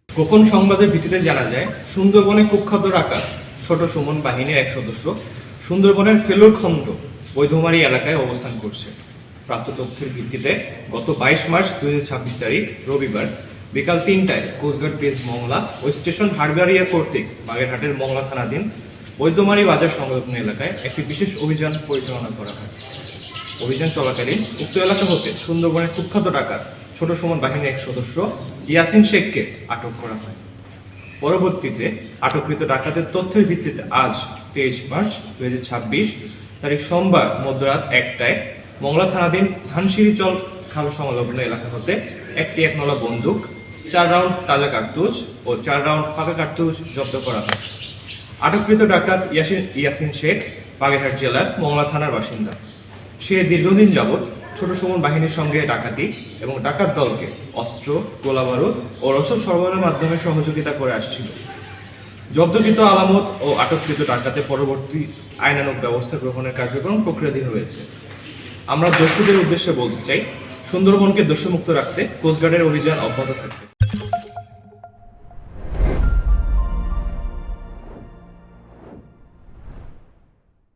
গোপন সংবাদের ভিত্তিতে জানা যায়, সুন্দরবনে কুখ্যাত ডাকাত ছোট সুমন বাহিনীর এক সদস্য সুন্দরবনের ফেলুর খন্ড বৈধমারী এলাকায় অবস্থান করছে। প্রাপ্ত তথ্যের ভিত্তিতে গত 22 মার্চ 2026 তারিখ রবিবার বিকাল 3টায় কোস্টগার্ড বেস মংলা ও স্টেশন হারবারিয়া কর্তৃক বাগেরহাটের মংলা থানাধীন বৈদ্যমারী বাজার সংলগ্ন এলাকায় একটি বিশেষ অভিযান পরিচালনা করা হয়। অভিযান চলাকালীন উক্ত এলাকা হতে সুন্দরবনের কুখ্যাত ডাকাত ছোট সুমন বাহিনীর এক সদস্য ইয়াসিন শেখকে আটক করা হয়। পরবর্তীতে আটককৃত ডাকাতের তথ্যের ভিত্তিতে আজ 23 মার্চ 2026 তারিখ সোমবার মধ্যরাত 1টায় মংলা থানাধীন ধানসিঁড়িচল খাল সংলগ্ন এলাকা হতে একটি 1 নলা বন্দুক, 4 রাউন্ড তাজা কার্তুজ ও 4 রাউন্ড ফাঁকা কার্তুজ জব্দ করা হয়। আটককৃত ডাকাত ইয়াসিন শেখ বাগেরহাট জেলার মংলা থানার বাসিন্দা। সে দীর্ঘদিন যাবৎ ছোট সুমন বাহিনীর সঙ্গে ডাকাতি এবং ডাকাত দলকে অস্ত্র, গোলাবারুদ ও রসদ সরবরাহের মাধ্যমে সহযোগিতা করে আসছিল। জব্দকৃত আলামত ও আটককৃত ডাকাতের পরবর্তী আইনানুগ ব্যবস্থা গ্রহণের কার্যক্রম প্রক্রিয়াধীন রয়েছে। আমরা দস্যুদের উদ্দেশ্যে বলতে চাই, সুন্দরবনকে দস্যুমুক্ত রাখতে কোস্টগার্ডের অভিযান অব্যাহত থাকবে।